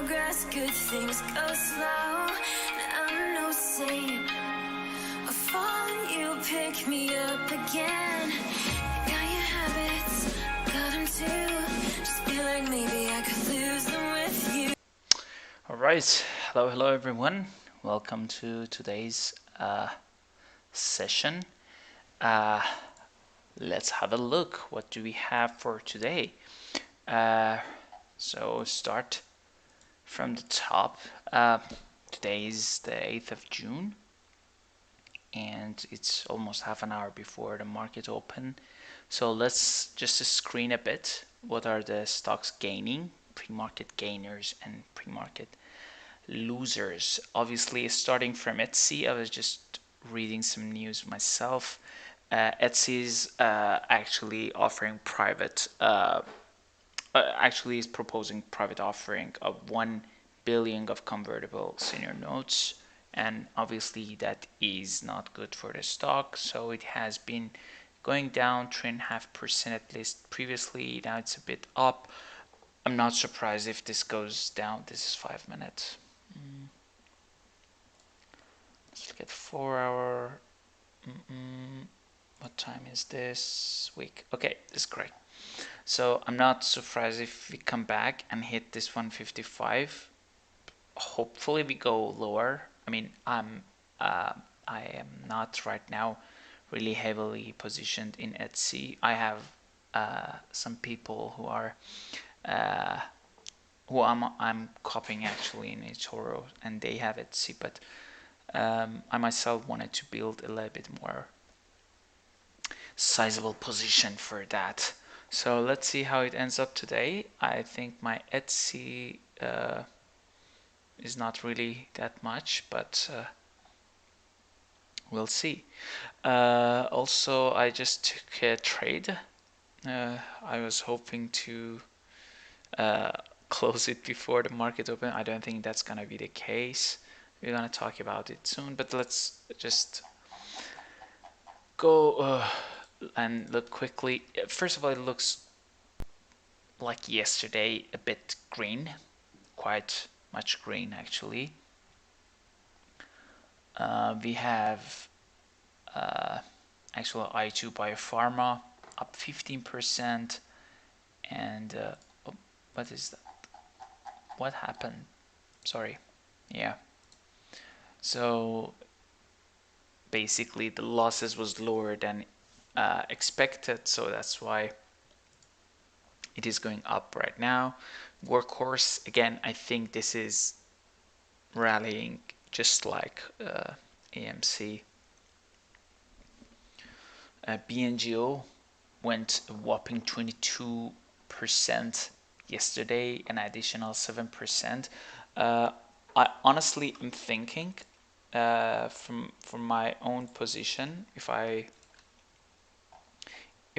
progress, good things go slow. I'm no saint. I fall and you pick me up again. Got your habits, got them too. Just feel like maybe I could lose them with you. Alright, hello everyone. Welcome to today's session. Let's have a look. What do we have for today? So start from the top. Today is the 8th of June and it's almost half an hour before the market open. So let's just screen a bit. What are the stocks gaining? Pre-market gainers and pre-market losers. Obviously, starting from Etsy, I was just reading some news myself. Etsy is actually offering private, actually is proposing private offering of 1 billion of convertible senior notes, and obviously that is not good for the stock. So it has been going down 3.5% at least previously. Now it's a bit up. I'm not surprised if this goes down. This is 5 minutes. Let's look at 4 hour. What time is this week? Okay, this is correct. So I'm not surprised if we come back and hit this 155. Hopefully we go lower. I mean, I am not right now really heavily positioned in Etsy. I have some people who are who I'm copying actually in eToro, and they have Etsy, but I myself wanted to build a little bit more sizable position for that. So let's see how it ends up today. I think my Etsy is not really that much, but we'll see. Also, I just took a trade. I was hoping to close it before the market open. I don't think that's gonna be the case. We're gonna talk about it soon, but let's just go and look quickly. First of all, it looks like yesterday a bit green, quite much green actually. We have actual i2 Biopharma up 15%, and oh, what is that? What happened? Sorry. Yeah. So basically the losses was lower than expected, so that's why it is going up right now. Workhorse, again, I think this is rallying just like AMC. BNGO went a whopping 22% yesterday, an additional 7%. I honestly am thinking from my own position, if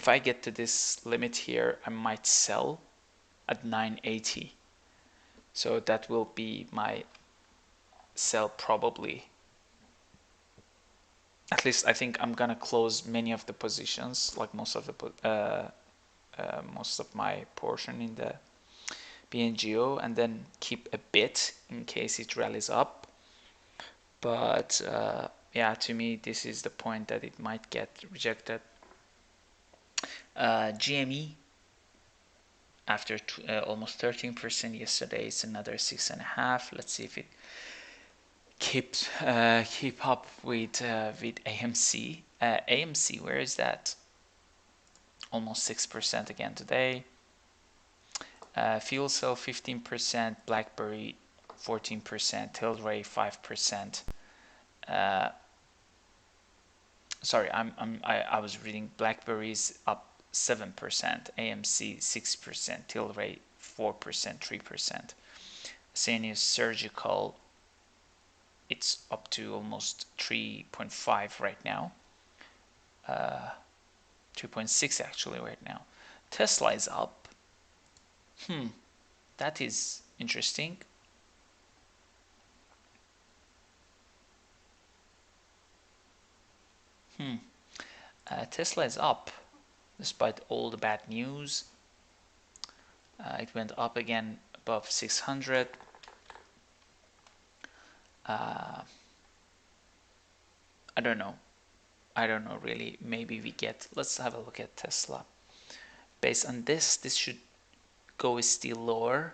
I get to this limit here, I might sell at 980. So that will be my sell probably. At least I think I'm gonna close many of the positions, like most of my portion in the BNGO, and then keep a bit in case it rallies up. But yeah, to me this is the point that it might get rejected. GME, after almost 13% yesterday, it's another 6.5. Let's see if it keep up with AMC. AMC, where is that? Almost 6% again today. Fuel Cell 15%, BlackBerry 14%, Tilray 5%. Sorry, I was reading BlackBerry's up 7%, AMC 6%, Tilray 4%, 3%. Sanus Surgical, it's up to almost 3.5 right now. 3.6 actually right now. Tesla is up. That is interesting. Tesla is up despite all the bad news. It went up again above 600. I don't know. I don't know really. Maybe we get, let's have a look at Tesla. Based on this should go still lower.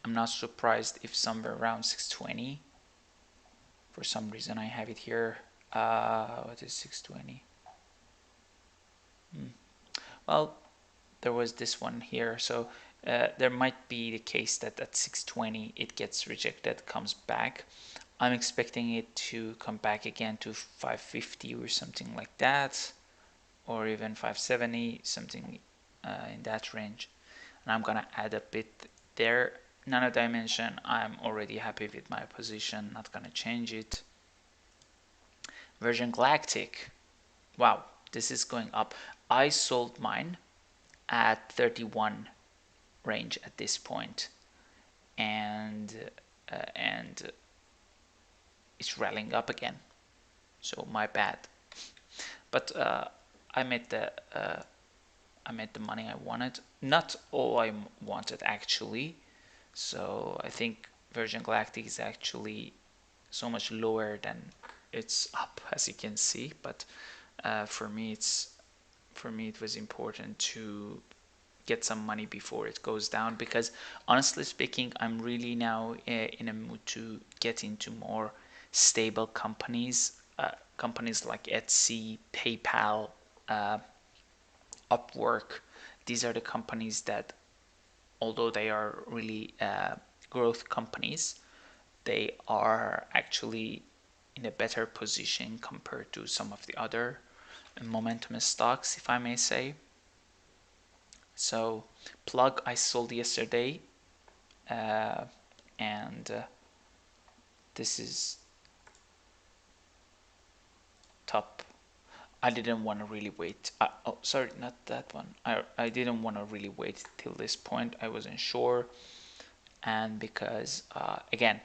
I'm not surprised if somewhere around 620. For some reason I have it here. What is 620? Well, there was this one here, so there might be the case that at 620 it gets rejected, comes back. I'm expecting it to come back again to 550 or something like that, or even 570, something in that range. And I'm gonna add a bit there. Nano Dimension, I'm already happy with my position, not gonna change it. Virgin Galactic, wow, this is going up. I sold mine at 31 range at this point, and it's rallying up again. So my bad. But I made the money I wanted. Not all I wanted actually. So I think Virgin Galactic is actually so much lower than it's up, as you can see. But for me it was important to get some money before it goes down, because honestly speaking, I'm really now in a mood to get into more stable companies, companies like Etsy, PayPal, Upwork. These are the companies that, although they are really growth companies, they are actually in a better position compared to some of the other momentum stocks, if I may say. So Plug I sold yesterday, and this is top. I didn't want to really wait. Oh, sorry, not that one. I didn't want to really wait till this point. I wasn't sure, and because again,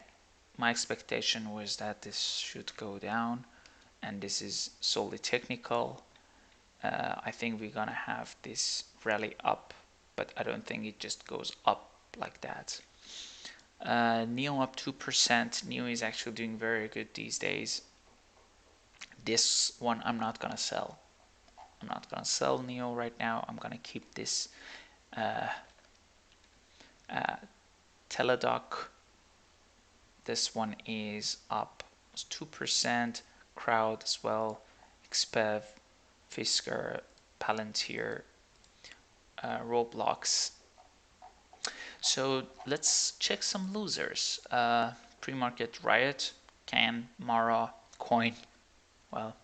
my expectation was that this should go down, and this is solely technical. I think we're gonna have this rally up, but I don't think it just goes up like that. NEO up 2%. NEO is actually doing very good these days. This one I'm not gonna sell. I'm not gonna sell NEO right now. I'm gonna keep this Teladoc. This one is up 2%. Crowd as well. Expev, Fisker, Palantir, Roblox. So let's check some losers. Pre-market Riot, Can, Mara, Coin. Well,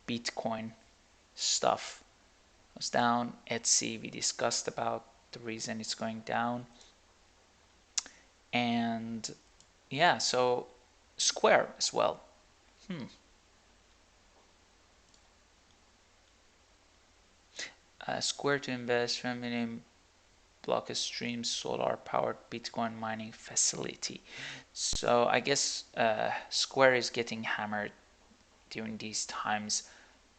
Bitcoin stuff was down. Etsy, we discussed about the reason it's going down. And yeah, so Square as well. Square to invest 1 million Blockstream solar powered Bitcoin mining facility. So I guess Square is getting hammered during these times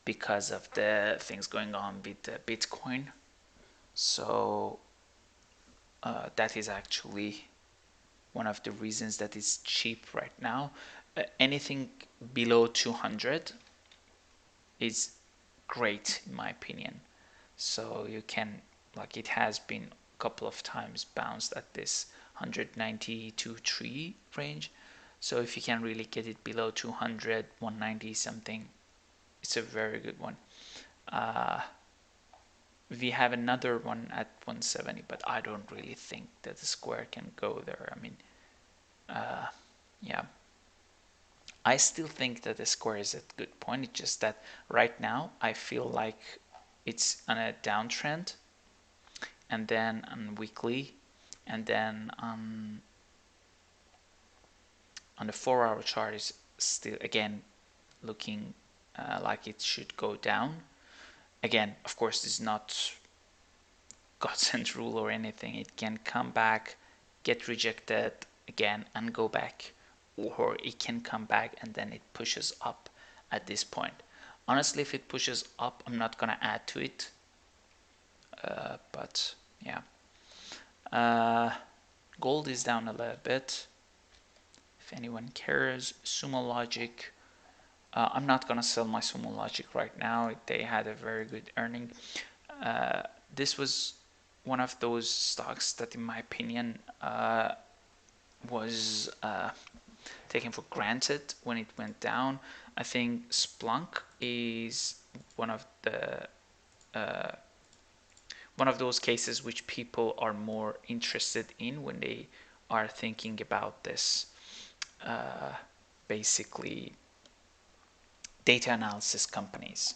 because of the things going on with Bitcoin. So that is actually one of the reasons that it's cheap right now. Anything below 200 is great in my opinion. So you can, like, it has been a couple of times bounced at this 192.3 range. So if you can really get it below 200, 190 something, it's a very good one. We have another one at 170, but I don't really think that the Square can go there. I mean, yeah, I still think that the Square is at a good point. It's just that right now I feel like it's on a downtrend, and then on weekly, and then on the 4-hour chart is still again looking like it should go down. Again, of course, this is not godsend rule or anything. It can come back, get rejected again, and go back, or it can come back and then it pushes up at this point. Honestly, if it pushes up, I'm not gonna add to it, but yeah. Gold is down a little bit. If anyone cares, Sumo Logic. I'm not gonna sell my Sumo Logic right now. They had a very good earning. This was one of those stocks that, in my opinion, was taken for granted when it went down. I think Splunk is one of those cases which people are more interested in when they are thinking about this basically data analysis companies.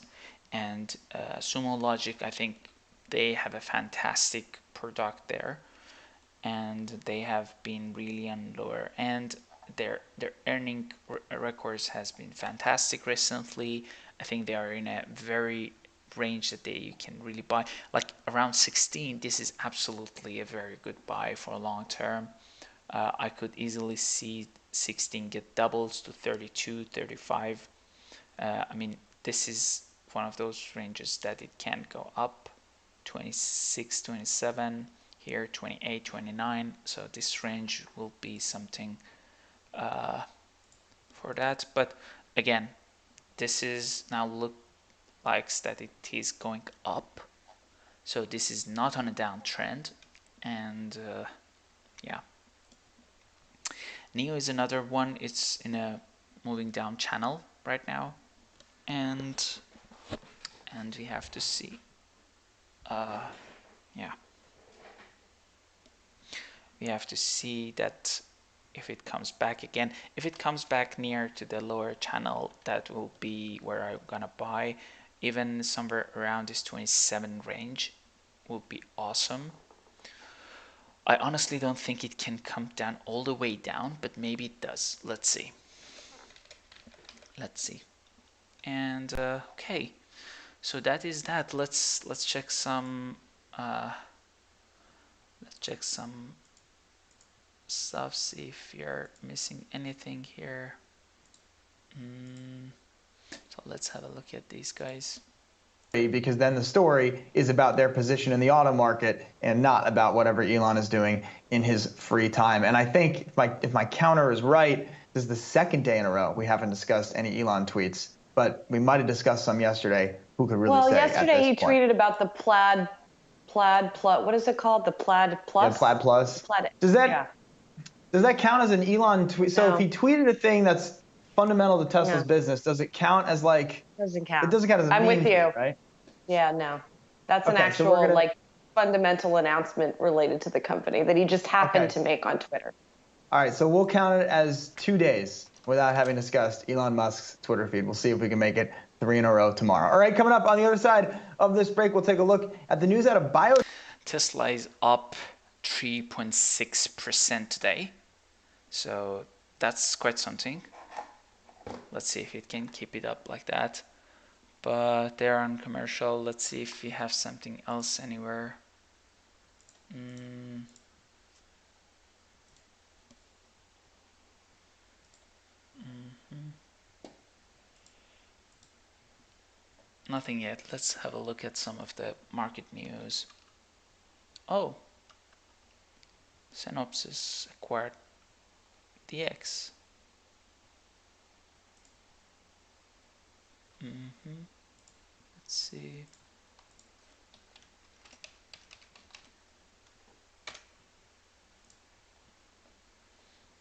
And Sumo Logic, I think they have a fantastic product there, and they have been really on lower end. Their earning records has been fantastic recently. I think they are in a very range that you can really buy, like around 16. This is absolutely a very good buy for a long term. I could easily see 16 get doubles to 32, 35. I mean, this is one of those ranges that it can go up. 26, 27, here 28, 29. So this range will be something for that. But again, this is now look like that it is going up. So this is not on a downtrend. And yeah. NIO is another one. It's in a moving down channel right now. And we have to see. Yeah. We have to see that if it comes back again. If it comes back near to the lower channel, that will be where I'm gonna buy. Even somewhere around this 27 range would be awesome. I honestly don't think it can come down all the way down, but maybe it does. Let's see. Let's see. And okay, so that is that. Let's check some stuff, see if you're missing anything here. So let's have a look at these guys. Because then the story is about their position in the auto market and not about whatever Elon is doing in his free time. And I think if my counter is right, this is the second day in a row we haven't discussed any Elon tweets, but we might have discussed some yesterday. Who could really say? Well, yesterday he tweeted about the Plaid Plus. What is it called? The Plaid Plus? Yeah, Plaid Plus. Plaid, does that count as an Elon tweet? So if he tweeted a thing that's fundamental to Tesla's business, does it count as like? Doesn't count. It doesn't count as a I'm meme with you. tweet, right? Yeah, no. That's an actual like fundamental announcement related to the company that he just happened to make on Twitter. All right, so we'll count it as 2 days without having discussed Elon Musk's Twitter feed. We'll see if we can make it 3 in a row tomorrow. All right, coming up on the other side of this break, we'll take a look at the news out of Bio. Tesla is up 3.6% today. So that's quite something. Let's see if it can keep it up like that. But they're on commercial. Let's see if we have something else anywhere. Nothing yet. Let's have a look at some of the market news. Oh, Synopsys acquired DX. Let's see.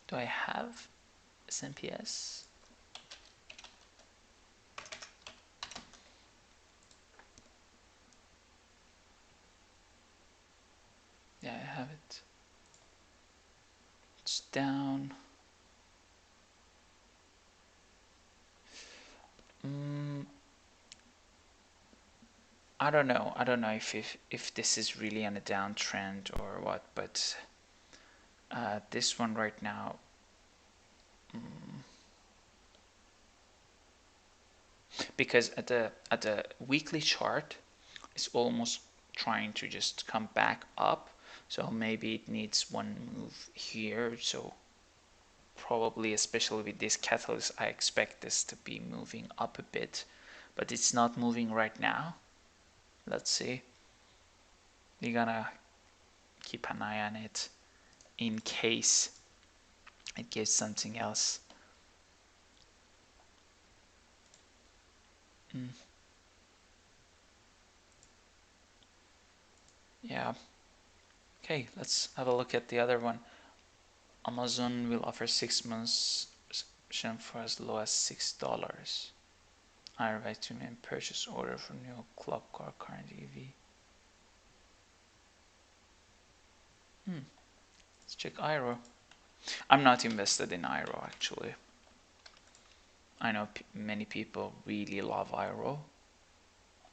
Do I have SNPS? Yeah, I have it. It's down. I don't know. I don't know if this is really on a downtrend or what, but this one right now, because at the weekly chart, it's almost trying to just come back up. So maybe it needs one move here. So probably, especially with this catalyst, I expect this to be moving up a bit, but it's not moving right now. Let's see. We're gonna keep an eye on it. in case it gives something else. Yeah. Okay, let's have a look at the other one. Amazon will offer 6 months subscription for as low as $6. I write to me purchase order for new club car current EV. Let's check IRO. I'm not invested in IRO actually. I know many people really love IRO.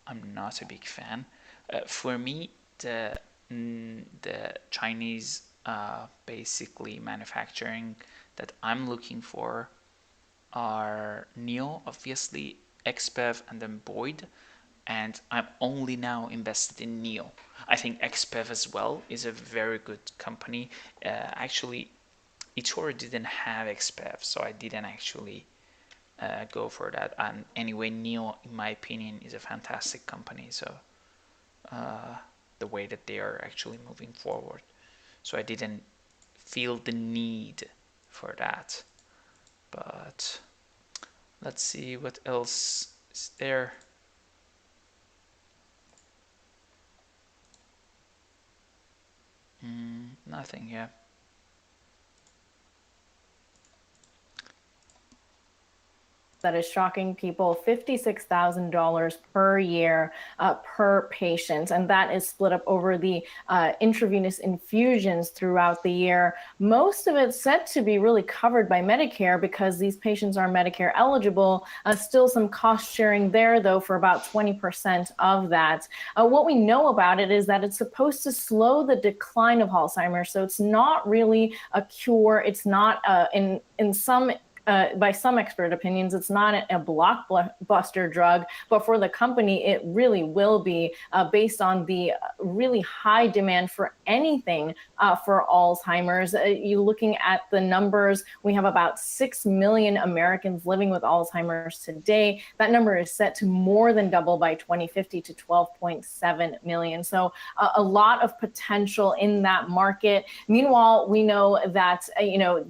I'm not a big fan. For me, the Chinese basically manufacturing that I'm looking for are NIO, obviously, XPEV, and then Boyd. And I'm only now invested in NIO. I think XPEV as well is a very good company. Actually, eToro didn't have XPEV, so I didn't actually go for that. And anyway, NIO, in my opinion, is a fantastic company. So the way that they are actually moving forward, so I didn't feel the need for that. But let's see what else is there. Nothing, yeah. That is shocking people. $56,000 per year per patient, and that is split up over the intravenous infusions throughout the year. Most of it said to be really covered by Medicare because these patients are Medicare eligible. Still some cost sharing there, though, for about 20% of that. What we know about it is that it's supposed to slow the decline of Alzheimer's, so it's not really a cure. It's not in some by some expert opinions, it's not a blockbuster drug, but for the company, it really will be based on the really high demand for anything for Alzheimer's. You're looking at the numbers, we have about 6 million Americans living with Alzheimer's today. That number is set to more than double by 2050 to 12.7 million. So a lot of potential in that market. Meanwhile, we know that,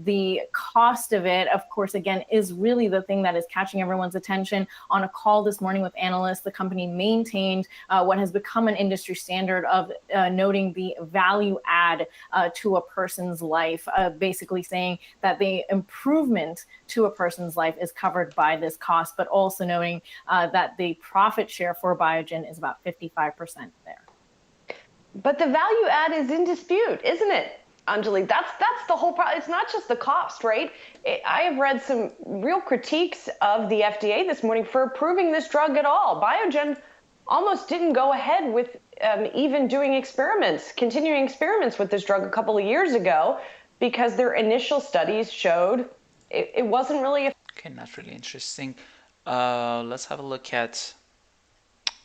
the cost of it, of course, again, is really the thing that is catching everyone's attention. On a call this morning with analysts, the company maintained what has become an industry standard of noting the value add to a person's life, basically saying that the improvement to a person's life is covered by this cost, but also noting that the profit share for Biogen is about 55% there. But the value add is in dispute, isn't it, Anjali? That's the whole problem. It's not just the cost, right? I have read some real critiques of the FDA this morning for approving this drug at all. Biogen almost didn't go ahead with even doing continuing experiments with this drug a couple of years ago because their initial studies showed it wasn't really Okay, not really interesting. Let's have a look at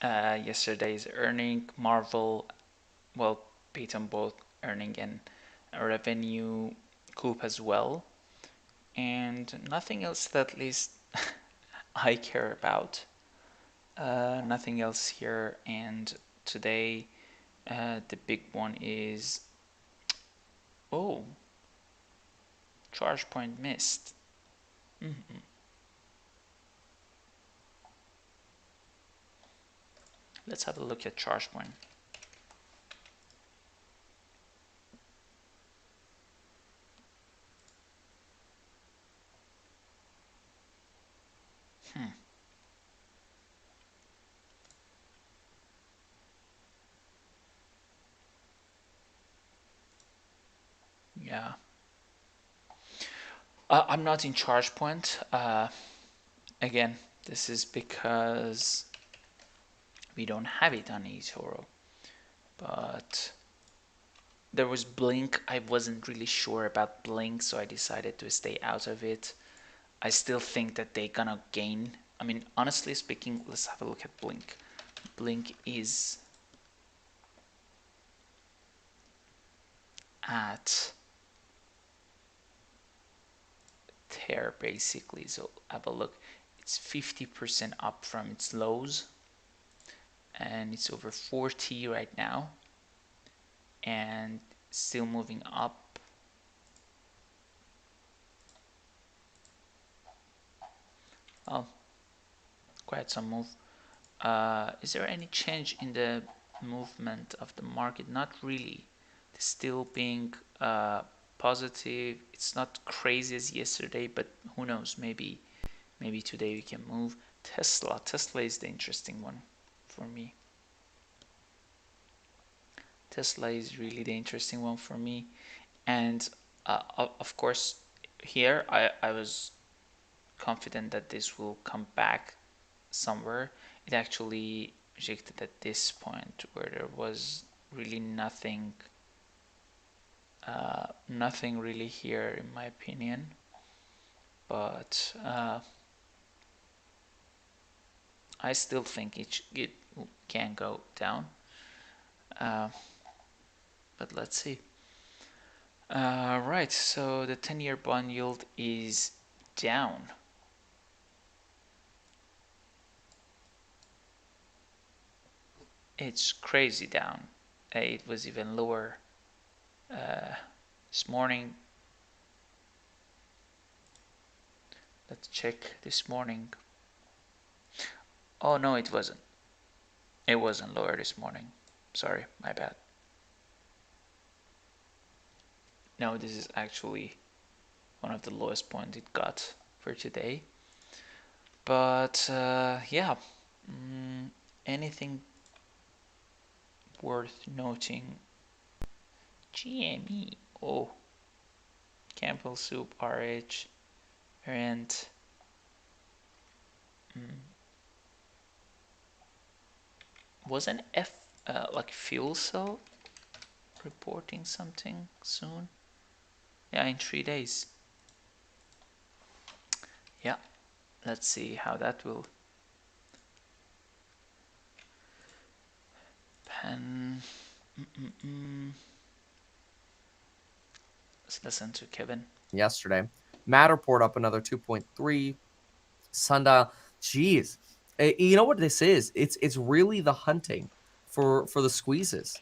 yesterday's earning. Marvel, well, beat on both earning and revenue. Coop as well, and nothing else that at least I care about. Nothing else here. And today the big one is ChargePoint missed. Let's have a look at ChargePoint. Yeah. I'm not in ChargePoint. Again, this is because we don't have it on eToro. But there was Blink. I wasn't really sure about Blink, so I decided to stay out of it. I still think that they're gonna gain. I mean, honestly speaking, let's have a look at Blink. Blink is at tear basically, so have a look. It's 50% up from its lows, and it's over 40 right now, and still moving up. Well, quite some move. Is there any change in the movement of the market? Not really. It's still being positive. It's not crazy as yesterday, but who knows? Maybe today we can move. Tesla is the interesting one for me. Tesla is really the interesting one for me. And of course, here I was confident that this will come back somewhere. It actually rejected at this point where there was really nothing really here in my opinion, but I still think it can go down, but let's see. Right, so the 10-year bond yield is down. It's crazy down. It was even lower this morning. Let's check this morning. Oh no, it wasn't. It wasn't lower this morning. Sorry, my bad. No, this is actually one of the lowest points it got for today. But yeah, anything worth noting? GME, oh, Campbell Soup, RH, and was an like fuel cell reporting something soon? Yeah, in 3 days. Yeah, let's see how that will pan. Let's listen to Kevin. Yesterday, Matterport up another 2.3. Sundial, geez, you know what this is? It's really the hunting for the squeezes,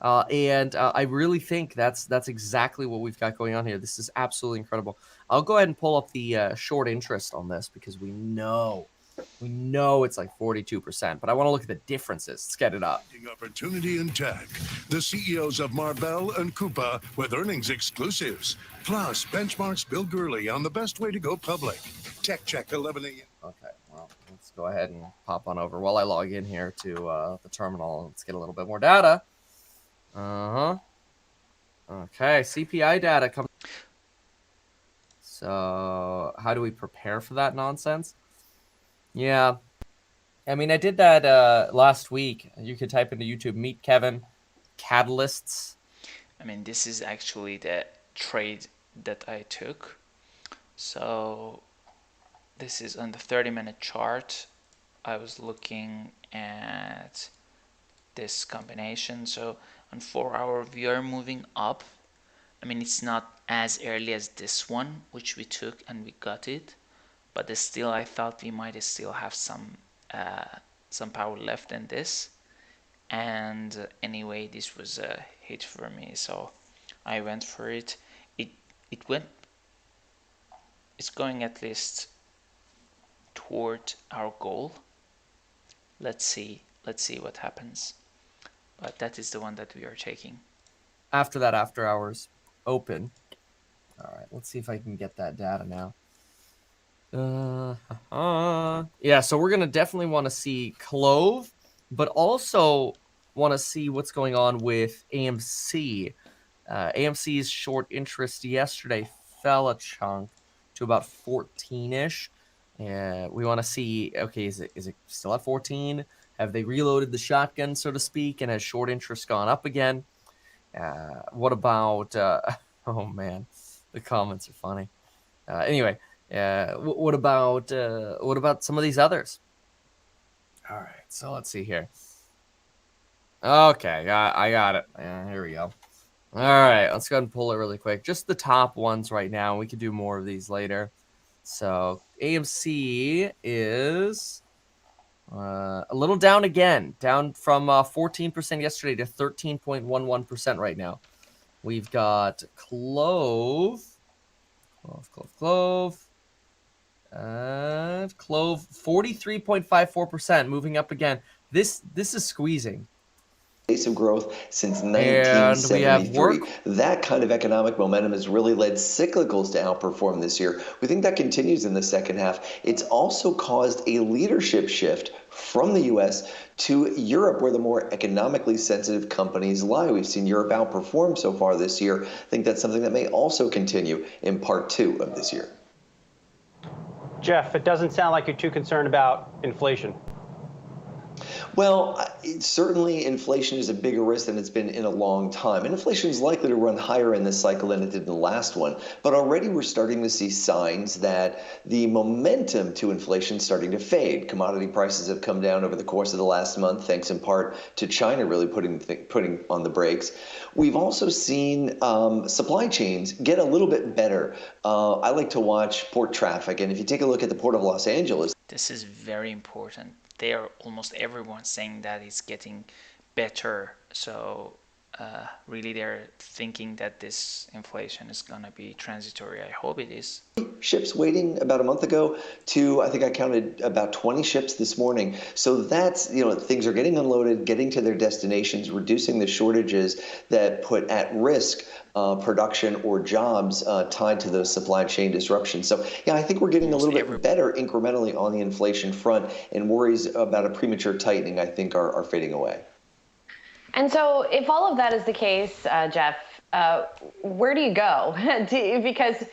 and I really think that's exactly what we've got going on here. This is absolutely incredible. I'll go ahead and pull up the short interest on this because we know it's like 42%, but I want to look at the differences. Let's get it up. Opportunity in tech. The CEOs of Marvell and Coupa with earnings exclusives. Plus, Benchmark's Bill Gurley on the best way to go public. Tech Check 11 a.m. Okay, well, let's go ahead and pop on over while I log in here to the terminal. Let's get a little bit more data. Okay, CPI data comes. So how do we prepare for that nonsense? Yeah, I mean, I did that last week. You could type into YouTube, meet Kevin, catalysts. I mean, this is actually the trade that I took. So this is on the 30-minute chart. I was looking at this combination. So on 4-hour, we are moving up. I mean, it's not as early as this one, which we took and we got it, but still, I thought we might still have some power left in this. And anyway, this was a hit for me, so I went for it. It's going at least toward our goal. Let's see what happens. But that is the one that we are taking. After that, after hours open. All right, let's see if I can get that data now. Yeah, so we're gonna definitely want to see Clove, but also want to see what's going on with AMC. AMC's short interest yesterday fell a chunk to about 14-ish. We want to see, okay, is it still at 14? Have they reloaded the shotgun, so to speak, and has short interest gone up again? What about, oh man, the comments are funny. Anyway, what about some of these others? All right, so let's see here. Okay, I got it. Here we go. All right, let's go ahead and pull it really quick. Just the top ones right now. We could do more of these later. So AMC is a little down again, down from 14% yesterday to 13.11% right now. We've got Clove. Clove 43.54%, moving up again. This is squeezing. Pace of growth since And we have 1973. work. That kind of economic momentum has really led cyclicals to outperform this year. We think that continues in the second half. It's also caused a leadership shift from the US to Europe, where the more economically sensitive companies lie. We've seen Europe outperform so far this year. I think that's something that may also continue in part 2 of this year. Jeff, it doesn't sound like you're too concerned about inflation. Well, certainly inflation is a bigger risk than it's been in a long time. And inflation is likely to run higher in this cycle than it did in the last one. But already we're starting to see signs that the momentum to inflation is starting to fade. Commodity prices have come down over the course of the last month, thanks in part to China really putting on the brakes. We've also seen supply chains get a little bit better. I like to watch port traffic. And if you take a look at the Port of Los Angeles, This is very important. They are almost everyone saying that it's getting better. So really they're thinking that this inflation is going to be transitory. I hope it is. ships waiting about a month ago to, I think I counted about 20 ships this morning. So that's, things are getting unloaded, getting to their destinations, reducing the shortages that put at risk production or jobs tied to those supply chain disruptions. So yeah, I think we're getting a little bit better incrementally on the inflation front, and worries about a premature tightening, I think, are fading away. And so if all of that is the case, Jeff, where do you go? Because,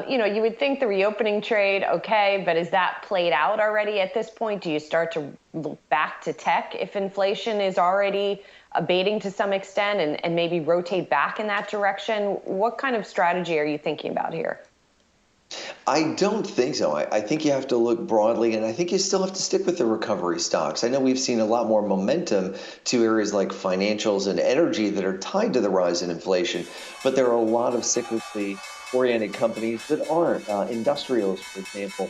you would think the reopening trade, okay, but is that played out already at this point? Do you start to look back to tech if inflation is already abating to some extent and maybe rotate back in that direction? What kind of strategy are you thinking about here? I don't think so. I think you have to look broadly, and I think you still have to stick with the recovery stocks. I know we've seen a lot more momentum to areas like financials and energy that are tied to the rise in inflation, but there are a lot of cyclically oriented companies that aren't. Industrials, for example,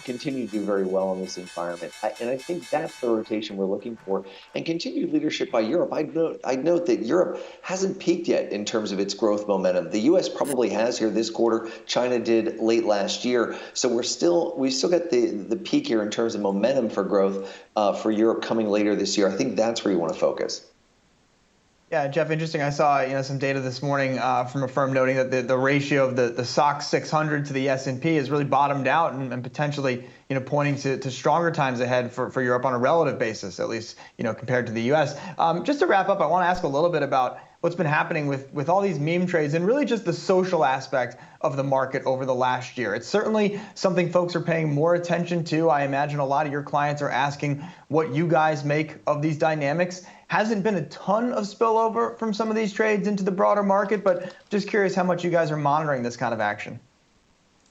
continue to do very well in this environment. And I think that's the rotation we're looking for. And continued leadership by Europe. I'd note that Europe hasn't peaked yet in terms of its growth momentum. The U.S. probably has here this quarter. China did late last year. So we've still got the peak here in terms of momentum for growth for Europe coming later this year. I think that's where you want to focus. Yeah, Jeff, interesting. I saw some data this morning from a firm noting that the ratio of the SOX 600 to the S&P has really bottomed out and potentially pointing to stronger times ahead for Europe on a relative basis, at least compared to the U.S. Just to wrap up, I want to ask a little bit about what's been happening with all these meme trades and really just the social aspect of the market over the last year. It's certainly something folks are paying more attention to. I imagine a lot of your clients are asking what you guys make of these dynamics. Hasn't been a ton of spillover from some of these trades into the broader market, but just curious how much you guys are monitoring this kind of action.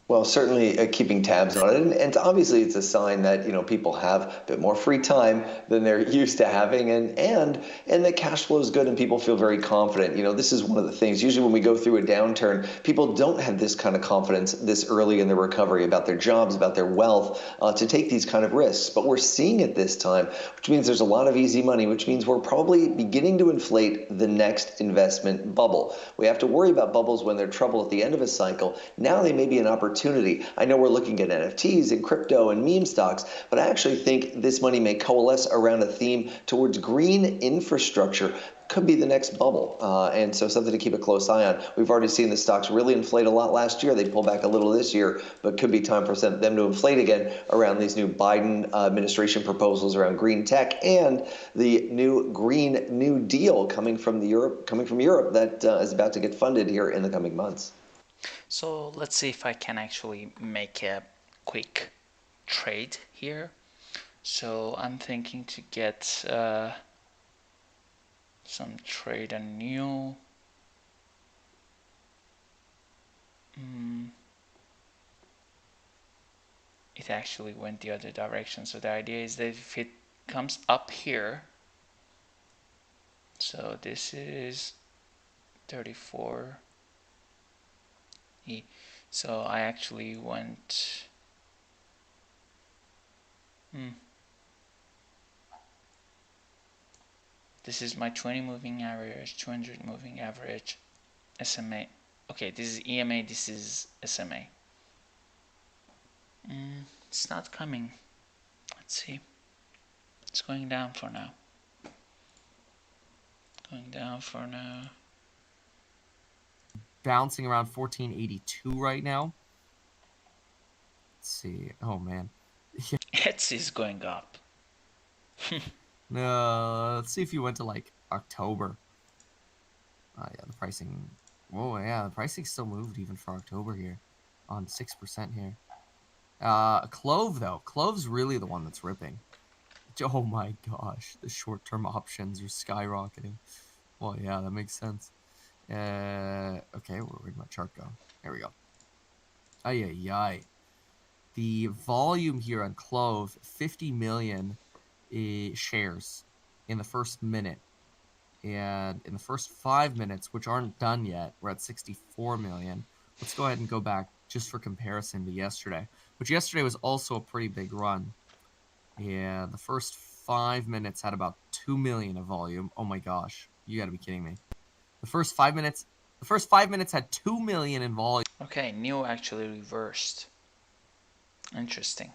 Well, certainly keeping tabs on it, and obviously it's a sign that people have a bit more free time than they're used to having, and that cash flow is good and people feel very confident. This is one of the things. Usually when we go through a downturn, people don't have this kind of confidence this early in the recovery about their jobs, about their wealth, to take these kind of risks. But we're seeing it this time, which means there's a lot of easy money, which means we're probably beginning to inflate the next investment bubble. We have to worry about bubbles when they're trouble at the end of a cycle. Now they may be an opportunity. I know we're looking at NFTs and crypto and meme stocks, but I actually think this money may coalesce around a theme towards green infrastructure. Could be the next bubble, and so something to keep a close eye on. We've already seen the stocks really inflate a lot last year. They pull back a little this year, but could be time for them to inflate again around these new Biden administration proposals around green tech and the new Green New Deal coming from Europe that is about to get funded here in the coming months. So let's see if I can actually make a quick trade here. So I'm thinking to get some trade on new. It actually went the other direction. So the idea is that if it comes up here, so this is 34. So I actually went this is my 20 moving average, 200 moving average, SMA. Okay, this is EMA, this is SMA. It's not coming. Let's see. It's going down for now. Going down for now. Bouncing around 1482 right now. Let's see. Oh man. Etsy is going up. Let's see if you went to like October. Yeah, the pricing. Oh yeah, the pricing still moved even for October here, on 6% here. Clove though, Clove's really the one that's ripping. Oh my gosh, the short-term options are skyrocketing. Well, yeah, that makes sense. Okay, where'd my chart go? There we go. Ay ay ay. The volume here on Clove, 50 million shares in the first minute. And in the first 5 minutes, which aren't done yet, we're at 64 million. Let's go ahead and go back just for comparison to yesterday, which yesterday was also a pretty big run. Yeah, the first 5 minutes had about 2 million of volume. Oh my gosh, you got to be kidding me. The first 5 minutes had 2 million in volume. Okay, NIO actually reversed. Interesting.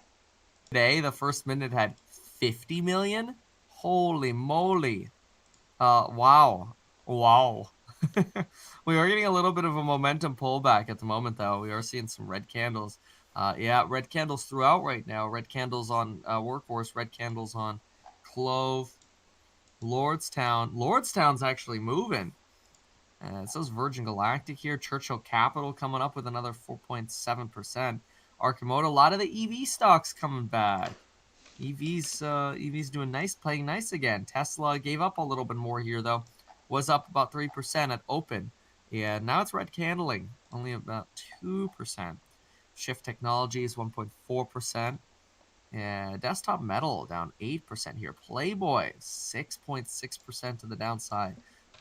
Today, the first minute had 50 million. Holy moly. Wow. We are getting a little bit of a momentum pullback at the moment, though. We are seeing some red candles. Yeah, red candles throughout right now. Red candles on Workhorse, red candles on Clove, Lordstown. Lordstown's actually moving. So is Virgin Galactic here. Churchill Capital coming up with another 4.7%. Arcimoto, a lot of the EV stocks coming back. EV's doing nice, playing nice again. Tesla gave up a little bit more here though. Was up about 3% at open. Yeah, now it's red candling, only about 2%. Shift Technologies 1.4%. Yeah, Desktop Metal down 8% here. Playboy 6.6% to the downside.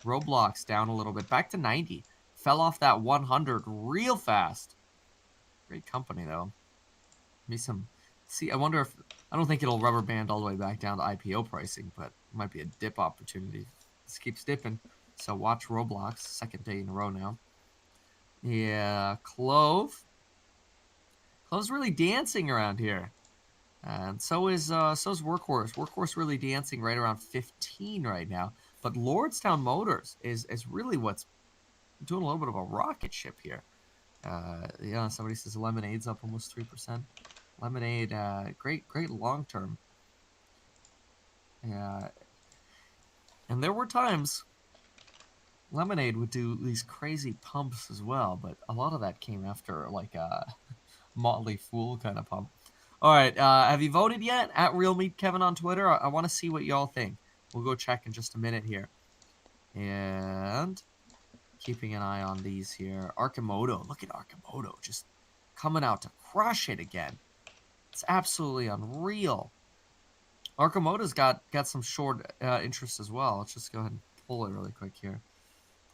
Roblox down a little bit, back to 90. Fell off that 100 real fast. Great company though. I wonder if, I don't think it'll rubber band all the way back down to IPO pricing, but it might be a dip opportunity. This keeps dipping. So watch Roblox, second day in a row now. Yeah, Clove's really dancing around here. And so is Workhorse. Workhorse really dancing right around 15 right now. But Lordstown Motors is really what's doing a little bit of a rocket ship here. Yeah, somebody says Lemonade's up almost 3%. Lemonade, great long term. Yeah, and there were times Lemonade would do these crazy pumps as well, but a lot of that came after like a Motley Fool kind of pump. All right, have you voted yet? At Real Meat Kevin on Twitter. I want to see what y'all think. We'll go check in just a minute here. And keeping an eye on these here. Arcimoto, look at Arcimoto just coming out to crush it again. It's absolutely unreal. Arcimoto's got some short interest as well. Let's just go ahead and pull it really quick here.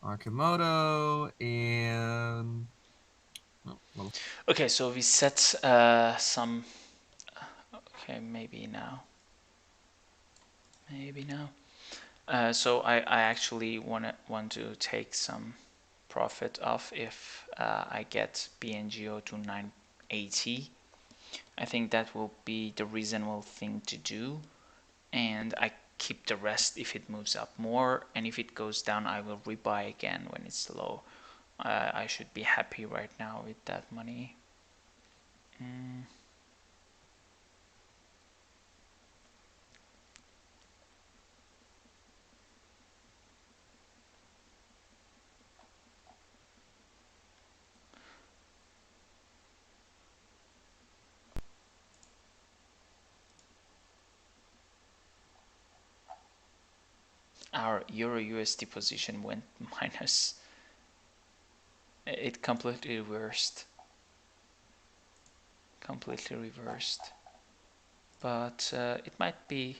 Arcimoto and... Okay, so we set some... Okay, maybe now. So I actually want to take some profit off if I get BNGO to 980. I think that will be the reasonable thing to do, and I keep the rest if it moves up more, and if it goes down I will rebuy again when it's low. I should be happy right now with that money. Our Euro USD position went minus. It completely reversed. But it might be...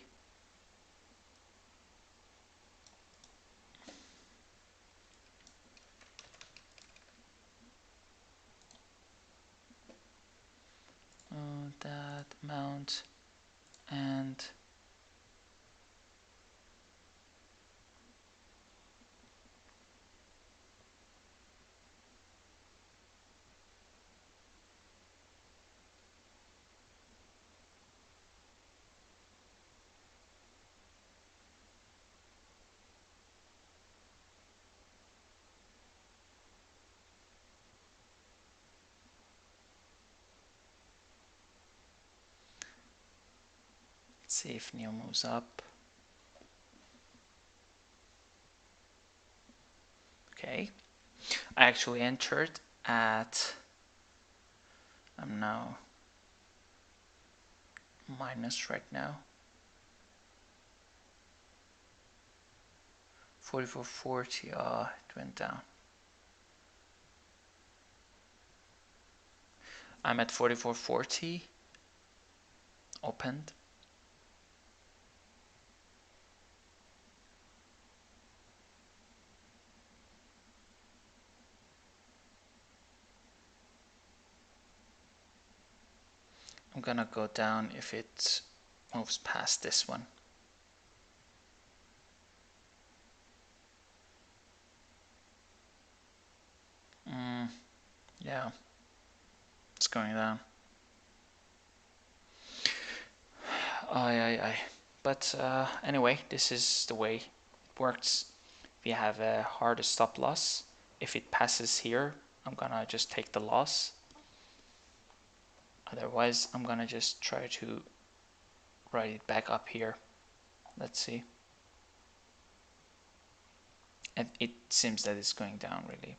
that amount and... Let's see if NEO moves up. Okay, I actually entered at, I'm now minus right now. 44.40, it went down. I'm at 44.40, opened. I'm gonna go down if it moves past this one. Yeah, it's going down. But anyway, this is the way it works. We have a hard stop loss. If it passes here, I'm gonna just take the loss. Otherwise, I'm gonna just try to write it back up here. Let's see. And it seems that it's going down really.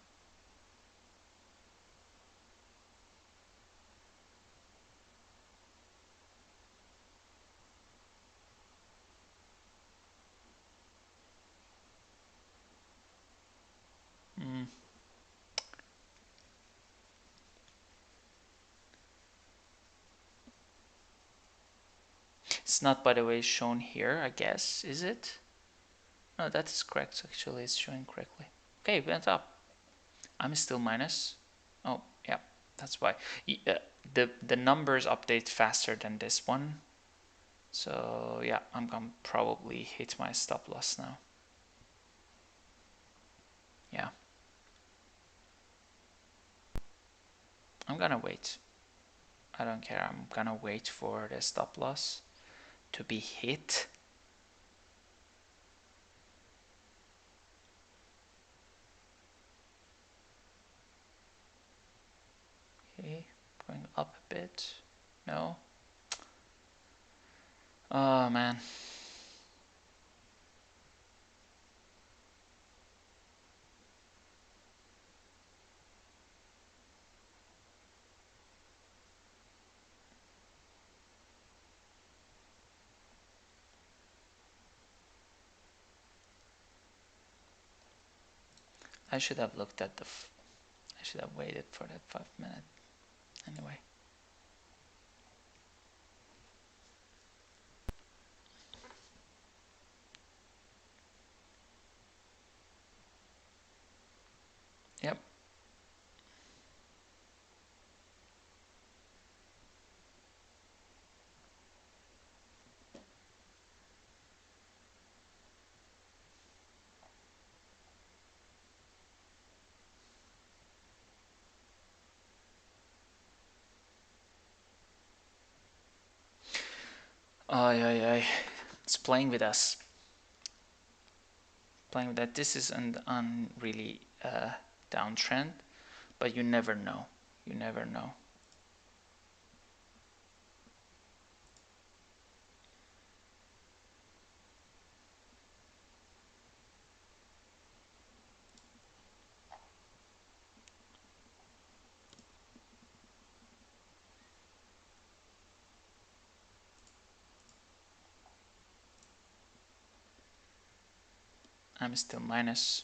It's not, by the way, shown here, I guess, is it? No, that is correct. Actually, it's showing correctly. Okay, it went up. I'm still minus. Oh, yeah, that's why. The numbers update faster than this one. So yeah, I'm gonna probably hit my stop loss now. Yeah. I'm gonna wait. I don't care. I'm gonna wait for the stop loss to be hit. Okay, going up a bit. No. Oh man. I should have looked at I should have waited for that 5 minute. Anyway. Yep. It's playing with us. Playing with that. This is an really downtrend, but you never know. You never know. I'm still minus.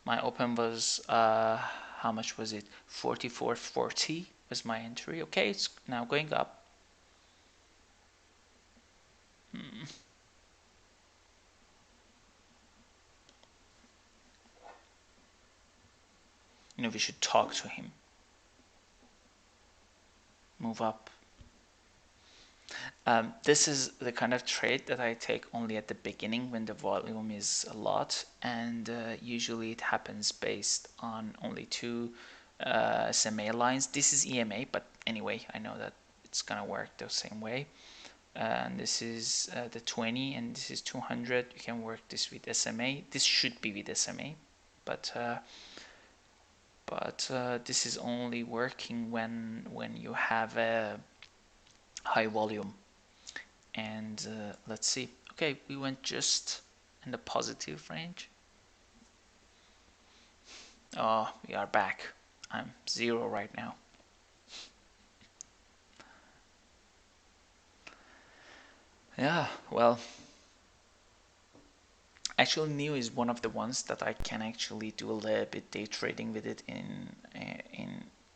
My open was how much was it? 44.40 was my entry. Okay, it's now going up. You know, we should talk to him. Move up. This is the kind of trade that I take only at the beginning when the volume is a lot, and usually it happens based on only two SMA lines. This is EMA, but anyway, I know that it's gonna work the same way. And this is the 20, and this is 200. You can work this with SMA. This should be with SMA, but this is only working when you have a high volume. And let's see. Okay, we went just in the positive range. Oh, we are back. I'm 0 right now. Yeah, well, actually NIO is one of the ones that I can actually do a little bit day trading with it in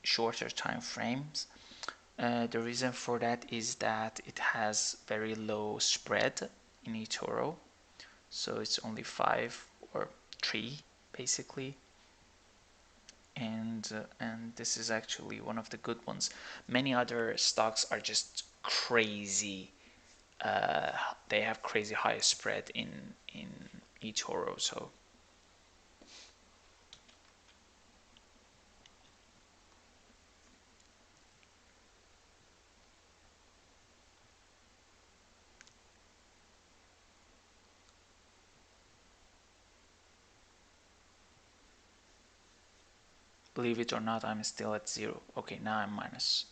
shorter time frames. The reason for that is that it has very low spread in eToro, so it's only 5 or 3 basically, and this is actually one of the good ones. Many other stocks are just crazy. They have crazy high spread in eToro, so believe it or not, I'm still at 0. Okay, now I'm minus.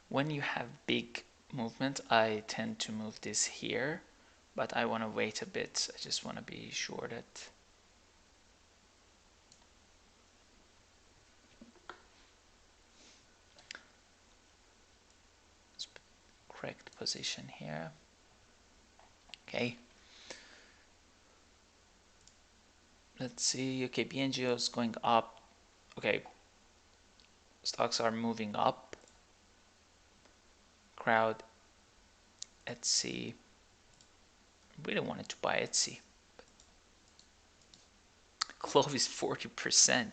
When you have big movement, I tend to move this here, but I want to wait a bit. I just want to be sure that it's correct position here. Okay. Let's see. Okay, BNGO is going up. Okay. Stocks are moving up. Crowd. Etsy. Really wanted to buy Etsy. Clove is 40%.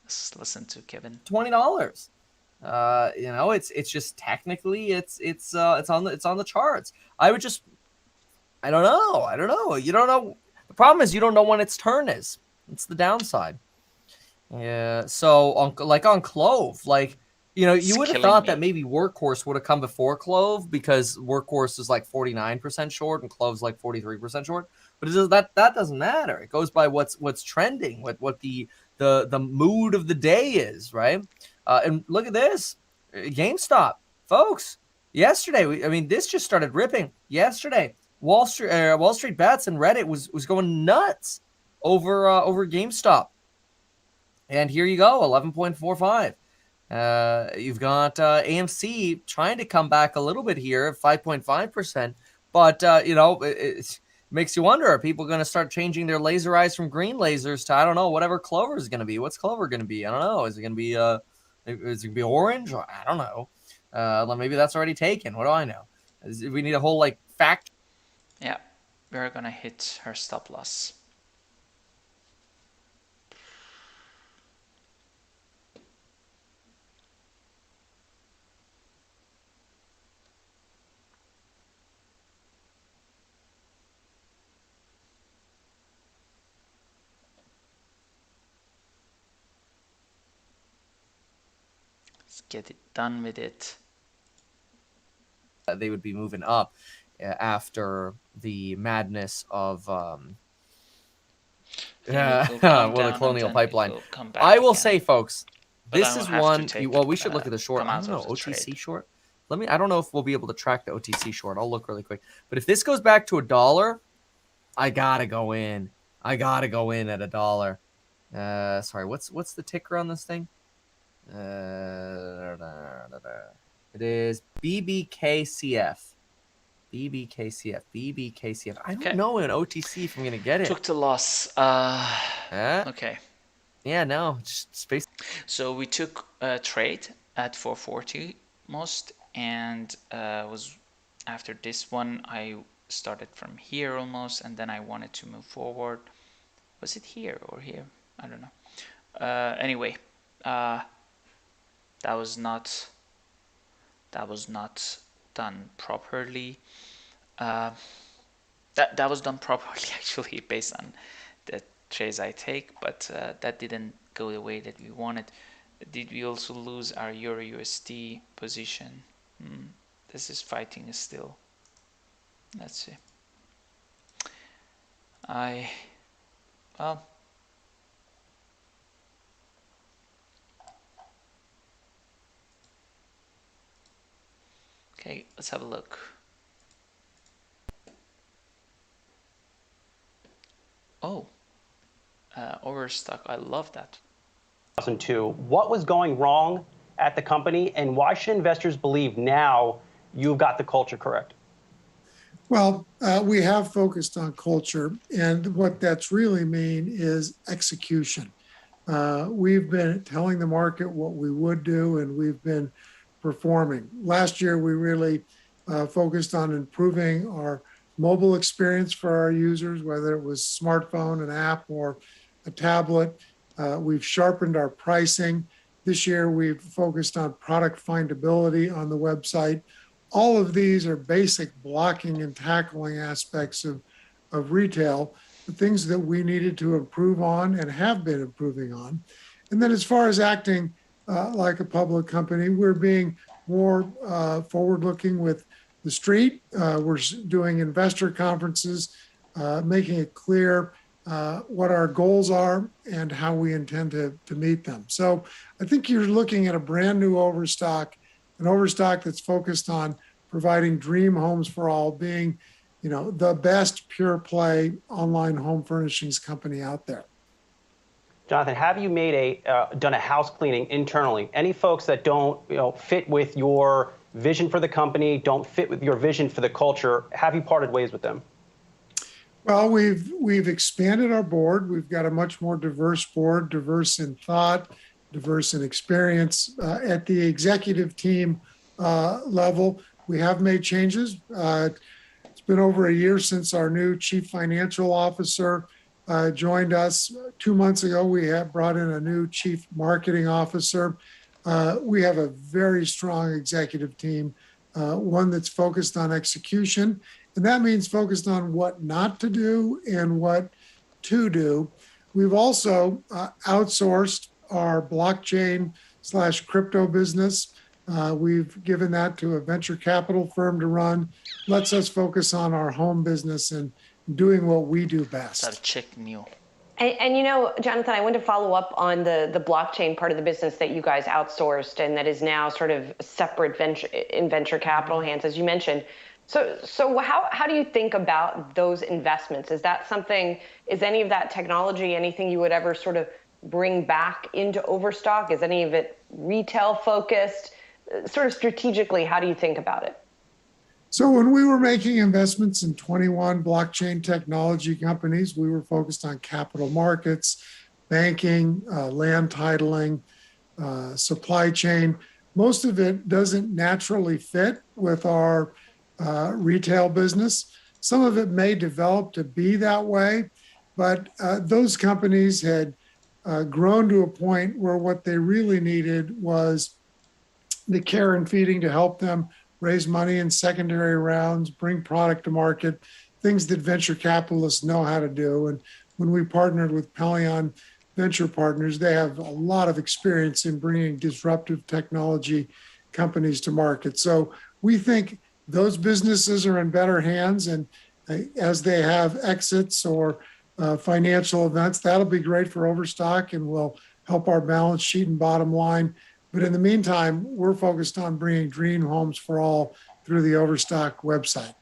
Let's listen to Kevin. $20. You know, it's just technically it's on the charts. I would just, I don't know. You don't know. The problem is you don't know when its turn is. It's the downside. Yeah. So on Clove, like, you know, you would have thought that maybe Workhorse would have come before Clove because Workhorse is like 49% short and Clove's like 43% short. But that doesn't matter. It goes by what's trending, what the mood of the day is, right? And look at this, GameStop, folks. Yesterday, I mean, this just started ripping. Yesterday, Wall Street Bets and Reddit was going nuts over GameStop. And here you go, 11.45. You've got AMC trying to come back a little bit here, 5.5%. But, you know, it makes you wonder, are people going to start changing their laser eyes from green lasers to, I don't know, whatever Clover is going to be? What's Clover going to be? I don't know. Is it going to be orange? I don't know. Maybe that's already taken. What do I know? We need a whole, like, fact. Yeah, we're going to hit her stop loss. Let's get it done with it. They would be moving up after the madness of the Colonial Pipeline. I will say, folks, this is one. Well, we should look at the short. I don't know, OTC short. I don't know if we'll be able to track the OTC short. I'll look really quick. But if this goes back to $1, I gotta go in. I gotta go in at $1. Sorry, what's the ticker on this thing? It is BBKCF. BBKCF. I don't know in OTC if I'm gonna get it. Took the loss. Okay. Yeah, no, just space. So we took a trade at 440 most, and was after this one I started from here almost, and then I wanted to move forward. Was it here or here? I don't know. Anyway, that was not done properly. That was done properly actually based on the trades I take, but that didn't go the way that we wanted. Did we also lose our Euro USD position? This is fighting still. Let's see. Well, Okay, let's have a look. Oh, Overstock. I love that. 2002. What was going wrong at the company, and why should investors believe now you've got the culture correct? Well, we have focused on culture, and what that's really mean is execution. We've been telling the market what we would do, and we've been performing. Last year, we really focused on improving our mobile experience for our users, whether it was smartphone, an app, or a tablet. We've sharpened our pricing. This year, we've focused on product findability on the website. All of these are basic blocking and tackling aspects of retail, the things that we needed to improve on and have been improving on. And then as far as acting like a public company, we're being more forward-looking with the street. We're doing investor conferences, making it clear what our goals are and how we intend to meet them. So I think you're looking at a brand new Overstock, an Overstock that's focused on providing dream homes for all, being, the best pure play online home furnishings company out there. Jonathan, have you done a house cleaning internally? Any folks that don't fit with your vision for the company, don't fit with your vision for the culture, have you parted ways with them? Well, we've expanded our board. We've got a much more diverse board, diverse in thought, diverse in experience. At the executive team level, we have made changes. It's been over a year since our new chief financial officer joined us. 2 months ago, we have brought in a new chief marketing officer. We have a very strong executive team, one that's focused on execution. And that means focused on what not to do and what to do. We've also outsourced our blockchain/crypto business. We've given that to a venture capital firm to run. Lets us focus on our home business and doing what we do best. Let's check new. And Jonathan, I want to follow up on the blockchain part of the business that you guys outsourced and that is now sort of separate venture capital hands, as you mentioned. So how do you think about those investments? Is any of that technology anything you would ever sort of bring back into Overstock? Is any of it retail focused? Sort of strategically, how do you think about it? So when we were making investments in 21 blockchain technology companies, we were focused on capital markets, banking, land titling, supply chain. Most of it doesn't naturally fit with our retail business. Some of it may develop to be that way, but those companies had grown to a point where what they really needed was the care and feeding to help them raise money in secondary rounds, bring product to market, things that venture capitalists know how to do. And when we partnered with Pelion Venture Partners, they have a lot of experience in bringing disruptive technology companies to market. So we think those businesses are in better hands, and as they have exits or financial events, that'll be great for Overstock and will help our balance sheet and bottom line. But in the meantime, we're focused on bringing dream homes for all through the Overstock website.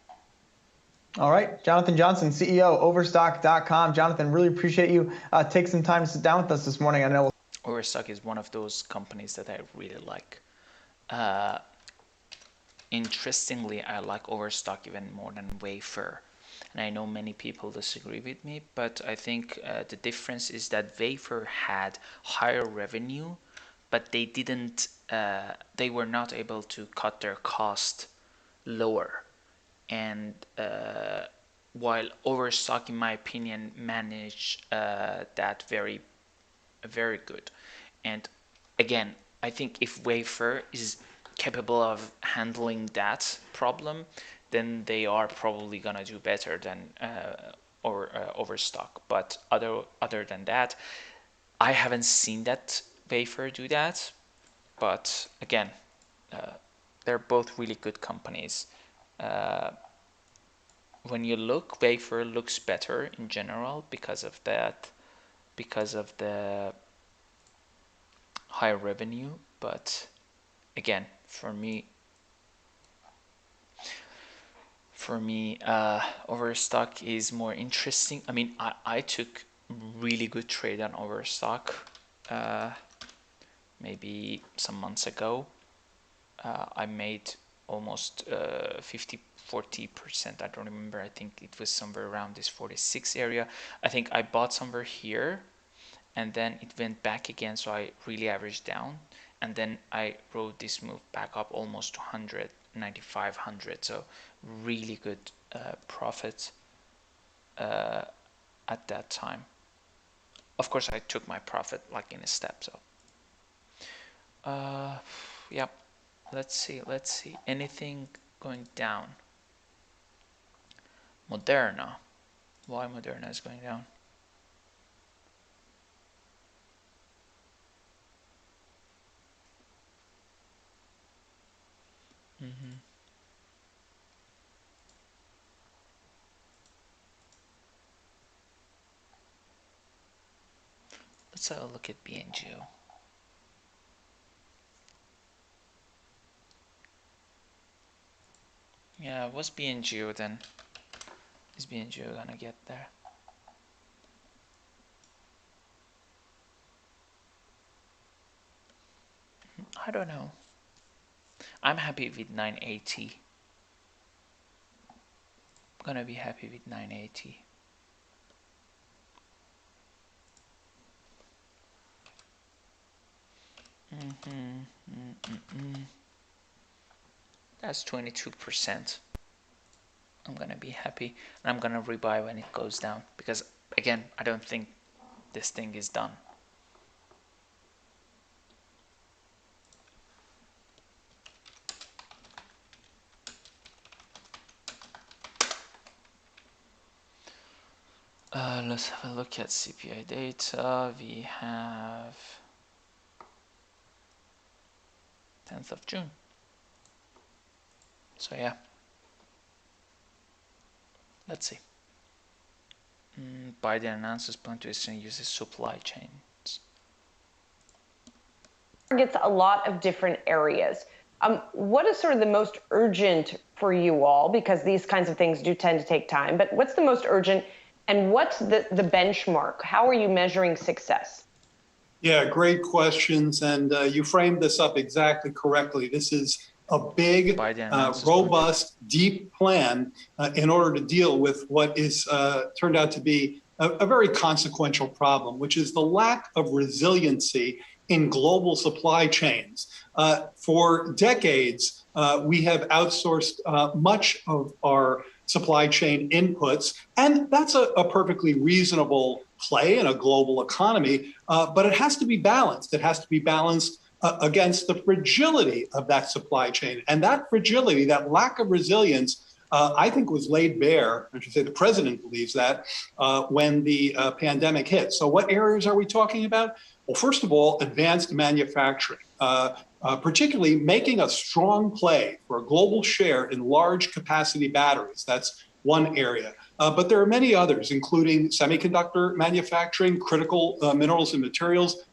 All right, Jonathan Johnson, CEO, Overstock.com. Jonathan, really appreciate you taking some time to sit down with us this morning. I know Overstock is one of those companies that I really like. Interestingly, I like Overstock even more than Wayfair. And I know many people disagree with me, but I think the difference is that Wayfair had higher revenue, but they were not able to cut their cost lower. And while Overstock, in my opinion, managed that very good. And again, I think if Wayfair is capable of handling that problem, then they are probably gonna do better than Overstock. But other than that, I haven't seen that Wayfair do that. But again, they're both really good companies. When you look, Wayfair looks better in general because of the high revenue. But again, for me, For me, Overstock is more interesting. I mean, I took really good trade on Overstock maybe some months ago. I made almost 40%. I don't remember. I think it was somewhere around this 46 area. I think I bought somewhere here and then it went back again, so I really averaged down, and then I rode this move back up almost to 100, 95, 100. So really good profit at that time. Of course, I took my profit like in a step. So yeah, let's see anything going down. Moderna. Why Moderna is going down? Let's have a look at BNGO. Yeah, what's BNGO then? Is BNGO gonna get there? I don't know. I'm happy with 980. I'm gonna be happy with 980. That's 22%. I'm gonna be happy, and I'm gonna rebuy when it goes down, because again, I don't think this thing is done. Let's have a look at CPI data. We have 10th of June. So yeah, let's see. Biden announces plan to extend uses supply chains. Targets a lot of different areas. What is sort of the most urgent for you all? Because these kinds of things do tend to take time, but what's the most urgent, and what's the benchmark? How are you measuring success? Yeah, great questions. And you framed this up exactly correctly. This is a big, robust, deep plan in order to deal with what is turned out to be a very consequential problem, which is the lack of resiliency in global supply chains. For decades, we have outsourced much of our supply chain inputs, and that's a perfectly reasonable play in a global economy, but it has to be balanced. It has to be balanced against the fragility of that supply chain. And that fragility, that lack of resilience, I think was laid bare, I should say the president believes that, when the pandemic hit. So what areas are we talking about? Well, first of all, advanced manufacturing, particularly making a strong play for a global share in large capacity batteries. That's one area. But there are many others, including semiconductor manufacturing, critical minerals and materials,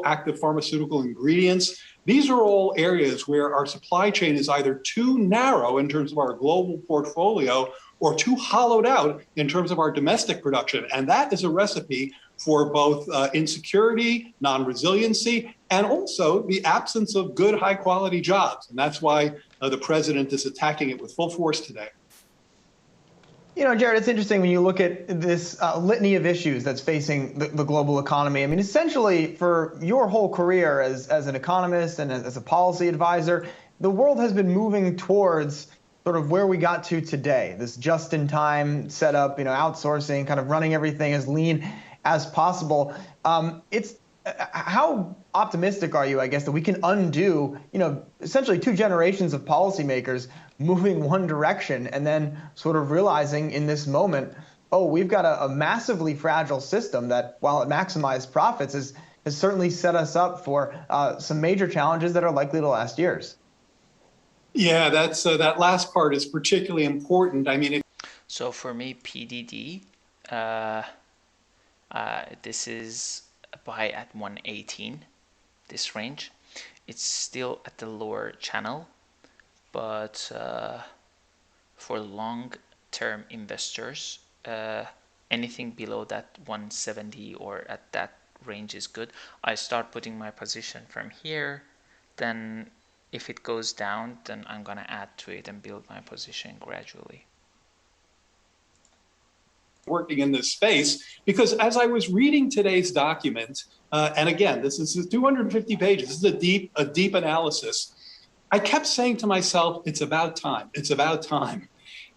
active pharmaceutical ingredients. These are all areas where our supply chain is either too narrow in terms of our global portfolio or too hollowed out in terms of our domestic production. And that is a recipe for both insecurity, non-resiliency, and also the absence of good, high-quality jobs. And that's why the president is attacking it with full force today. You know, Jared, it's interesting when you look at this litany of issues that's facing the global economy. I mean, essentially, for your whole career as an economist and as a policy advisor, the world has been moving towards sort of where we got to today, this just-in-time setup, outsourcing, kind of running everything as lean as possible. How optimistic are you, I guess, that we can undo, essentially 2 generations of policymakers moving one direction and then sort of realizing in this moment, oh, we've got a massively fragile system that, while it maximized profits, has certainly set us up for some major challenges that are likely to last years. Yeah, that's that last part is particularly important. I mean, so for me, PDD, this is a buy at 118, this range. It's still at the lower channel, but for long-term investors. Anything below that 170 or at that range is good. I start putting my position from here, then if it goes down, then I'm gonna add to it and build my position gradually. Working in this space, because as I was reading today's document, and again, this is 250 pages, this is a deep analysis, I kept saying to myself, it's about time, it's about time.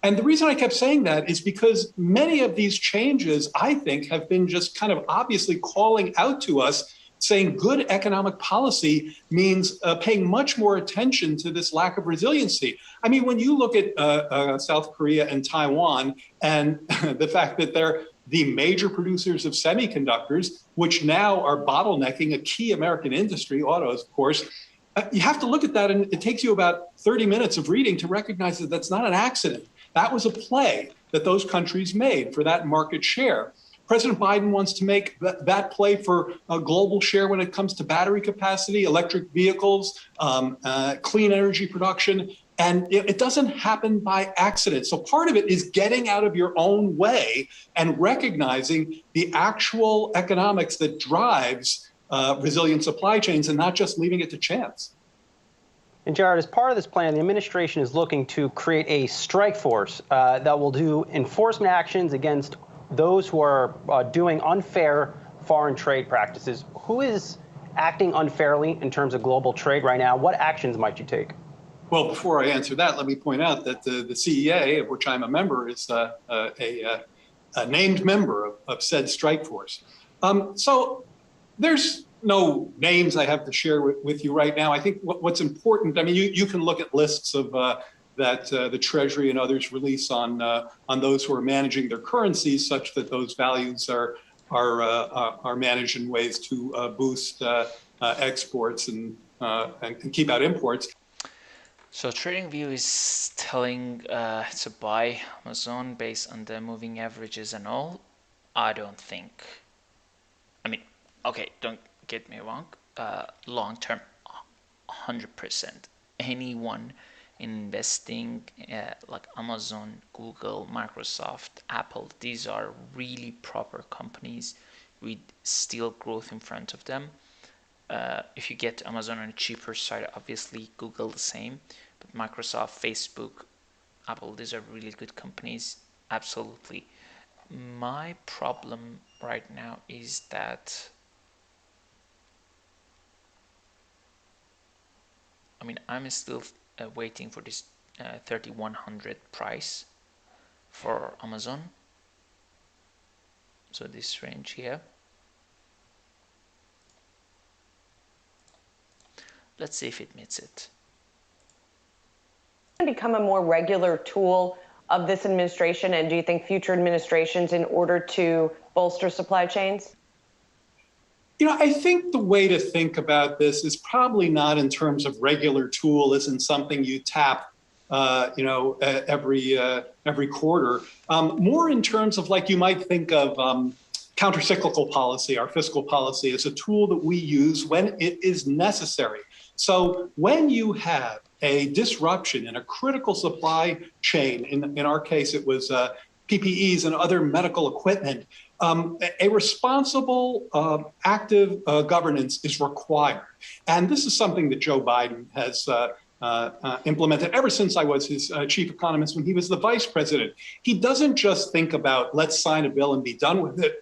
And the reason I kept saying that is because many of these changes, I think, have been just kind of obviously calling out to us, saying good economic policy means paying much more attention to this lack of resiliency. I mean, when you look at South Korea and Taiwan and the fact that they're the major producers of semiconductors, which now are bottlenecking a key American industry, autos, of course, you have to look at that, and it takes you about 30 minutes of reading to recognize that that's not an accident. That was a play that those countries made for that market share. President Biden wants to make that play for a global share when it comes to battery capacity, electric vehicles, clean energy production, and it doesn't happen by accident. So part of it is getting out of your own way and recognizing the actual economics that drives resilient supply chains and not just leaving it to chance. And Jared, as part of this plan, the administration is looking to create a strike force that will do enforcement actions against those who are doing unfair foreign trade practices. Who is acting unfairly in terms of global trade right now? What actions might you take? Well, before I answer that, let me point out that the CEA, of which I'm a member, is a named member of said strike force. So there's no names I have to share with you right now. I think what's important, I mean, you can look at lists of that the Treasury and others release on those who are managing their currencies, such that those values are managed in ways to boost exports and keep out imports. So TradingView is telling to buy Amazon based on the moving averages and all. I don't think. I mean, okay, don't get me wrong. Long term, 100%. Anyone investing like Amazon, Google, Microsoft, Apple, these are really proper companies with still growth in front of them. If you get Amazon on a cheaper side, obviously Google the same, but Microsoft, Facebook, Apple, these are really good companies, absolutely. My problem right now is that, I mean, I'm still waiting for this 3100 price for Amazon. So this range here. Let's see if it meets it. Become a more regular tool of this administration, and do you think future administrations, in order to bolster supply chains? You know, I think the way to think about this is probably not in terms of regular tool, isn't something you tap, every quarter. More in terms of, like, you might think of countercyclical policy, our fiscal policy, as a tool that we use when it is necessary. So when you have a disruption in a critical supply chain, in our case, it was PPEs and other medical equipment, a responsible, active governance is required. And this is something that Joe Biden has implemented ever since I was his chief economist when he was the vice president. He doesn't just think about, let's sign a bill and be done with it.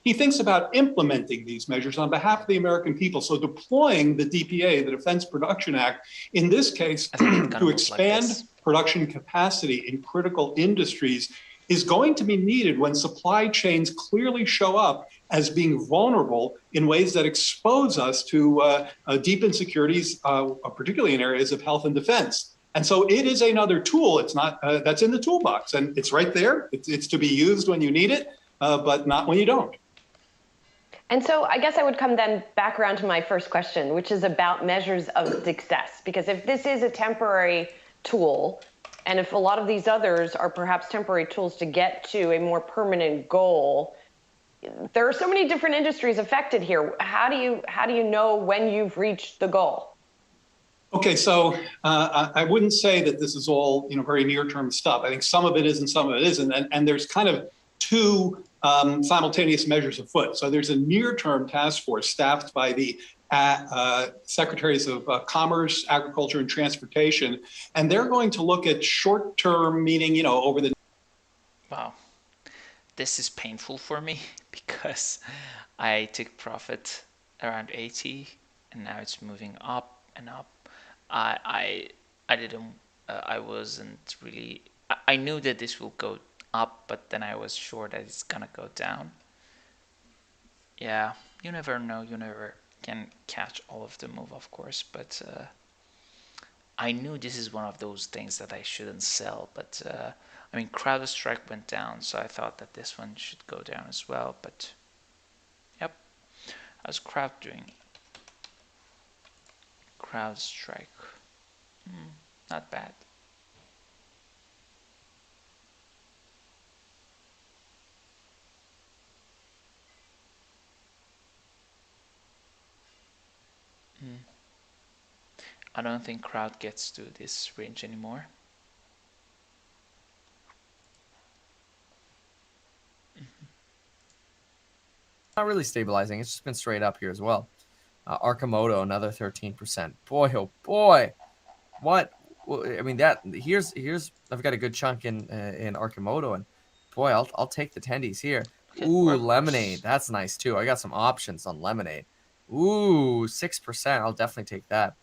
He thinks about implementing these measures on behalf of the American people. So deploying the DPA, the Defense Production Act, in this case, to expand production capacity in critical industries is going to be needed when supply chains clearly show up as being vulnerable in ways that expose us to deep insecurities, particularly in areas of health and defense. And so it is another tool. It's not that's in the toolbox, and it's right there. It's to be used when you need it, but not when you don't. And so I guess I would come then back around to my first question, which is about measures of success. Because if this is a temporary tool, and if a lot of these others are perhaps temporary tools to get to a more permanent goal, there are so many different industries affected here. How do you know when you've reached the goal? Okay, so I wouldn't say that this is all very near-term stuff. I think some of it is and some of it isn't, and there's kind of two simultaneous measures afoot. So there's a near-term task force staffed by the Secretaries of Commerce, Agriculture, and Transportation, and they're going to look at short-term, meaning over the. Wow, this is painful for me because I took profit around 80, and now it's moving up and up. I wasn't really. I knew that this will go up, but then I was sure that it's gonna go down. Yeah, you never know. You never can catch all of the move, of course, but I knew this is one of those things that I shouldn't sell. But I mean, CrowdStrike went down, so I thought that this one should go down as well. But yep, how's Crowd doing? CrowdStrike, not bad. I don't think Crowd gets to this range anymore. Not really stabilizing. It's just been straight up here as well. Arcimoto, another 13%. Boy, oh boy. What? I mean, here's I've got a good chunk in Arcimoto, and boy, I'll take the tendies here. Ooh, Lemonade. That's nice too. I got some options on Lemonade. Ooh, 6%. I'll definitely take that.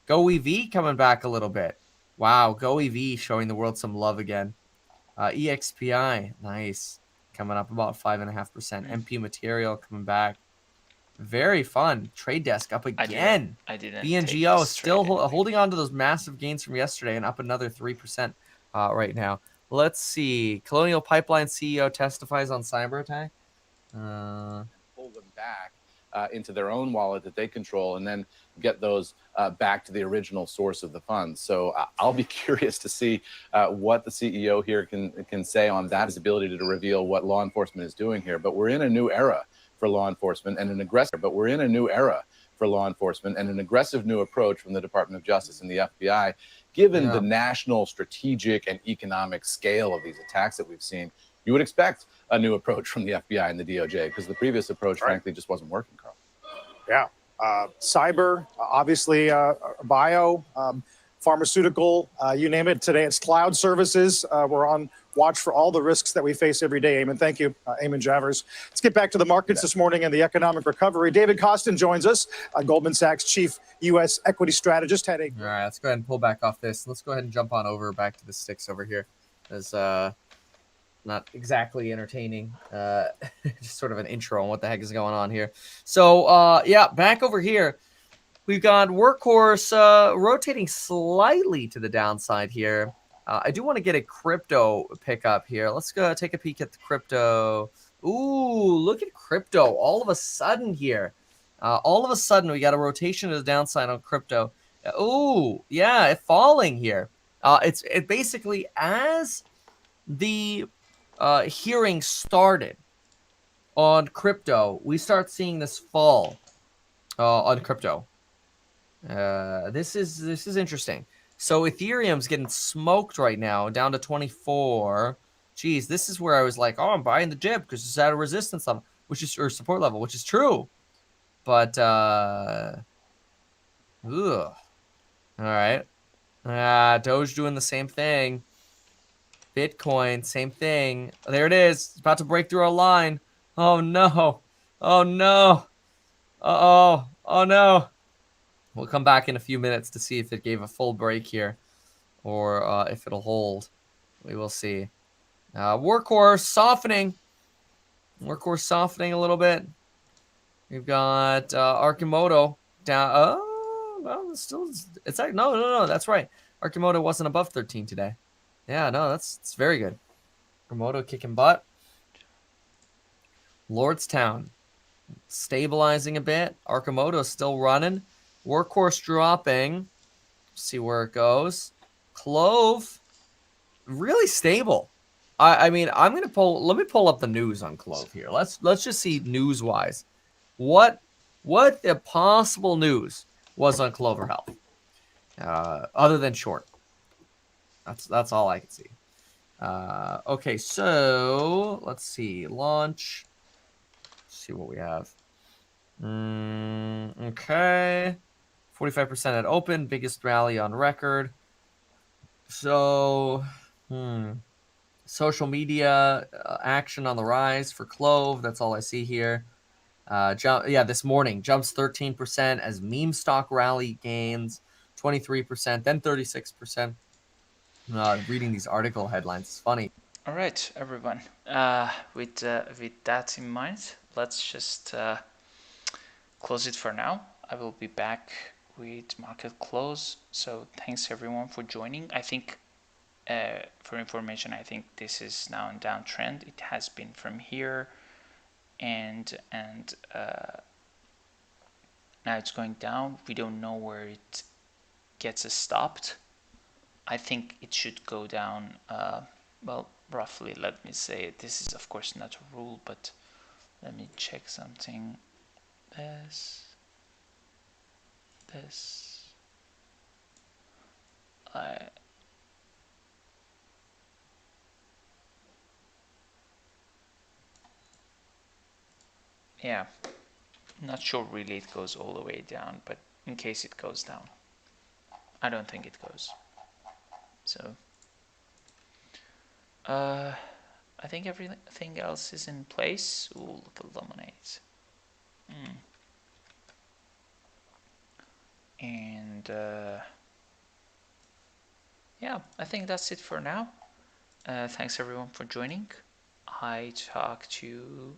Go EV coming back a little bit. Wow, Go EV showing the world some love again. EXPI, nice. Coming up about 5.5%. MP Material coming back. Very fun. Trade Desk up again. I didn't. BNGO still holding on to those massive gains from yesterday and up another 3% right now. Let's see. Colonial Pipeline CEO testifies on cyber attack. Pull them back into their own wallet that they control, and then get those back to the original source of the funds. So I'll be curious to see what the CEO here can say on that, his ability to reveal what law enforcement is doing here. But we're in a new era for law enforcement and an aggressive. New approach from the Department of Justice and the FBI, given the national, strategic, and economic scale of these attacks that we've seen. You would expect a new approach from the FBI and the DOJ, because the previous approach, frankly, just wasn't working, Carl. Yeah. Cyber, obviously, bio, pharmaceutical, you name it. Today it's cloud services. We're on watch for all the risks that we face every day. Eamon, thank you. Eamon Javers. Let's get back to the markets this morning and the economic recovery. David Kostin joins us, Goldman Sachs chief U.S. equity strategist. All right, let's go ahead and pull back off this. Let's go ahead and jump on over back to the sticks over here. As not exactly entertaining, just sort of an intro on what the heck is going on here. So yeah, back over here, we've got Workhorse rotating slightly to the downside here. I do want to get a crypto pickup here. Let's go take a peek at the crypto. Ooh, look at crypto all of a sudden here. All of a sudden, we got a rotation to the downside on crypto. Ooh, yeah, it's falling here. It basically, as the hearing started on crypto, we start seeing this fall on crypto. This is interesting. So Ethereum's getting smoked right now, down to 24. Geez, this is where I was like, oh, I'm buying the dip because it's at a resistance level, or support level, which is true. But ugh. All right. Doge doing the same thing. Bitcoin, same thing. There it is. It's about to break through our line. Oh no. Oh no. Uh-oh. Oh no. We'll come back in a few minutes to see if it gave a full break here or if it'll hold. We will see. Workhorse softening. Workhorse softening a little bit. We've got Arcimoto down. Oh, well, it's like, no. That's right. Arcimoto wasn't above 13 today. Yeah, no, it's very good. Arcimoto kicking butt. Lordstown stabilizing a bit. Arcimoto still running. Workhorse dropping. See where it goes. Clove, really stable. I mean, let me pull up the news on Clove here. Let's just see news wise. What the possible news was on Clover Health. other than short. That's all I can see. Okay, so let's see. Launch. Let's see what we have. Okay. 45% at open, biggest rally on record. So, social media action on the rise for Clove. That's all I see here. This morning jumps 13% as meme stock rally gains 23%, then 36%. Reading these article headlines is funny. All right, everyone. With that in mind, let's just close it for now. I will be back with market close. So thanks everyone for joining. I think for information, I think this is now in downtrend. It has been from here, and now it's going down. We don't know where it gets stopped. I think it should go down. Well, roughly. Let me say this is of course not a rule, but let me check something. This. Yeah, not sure really it goes all the way down, but in case it goes down, I don't think it goes. So I think everything else is in place. Ooh, look at Lemonade. And yeah, I think that's it for now. Thanks everyone for joining. I talk to you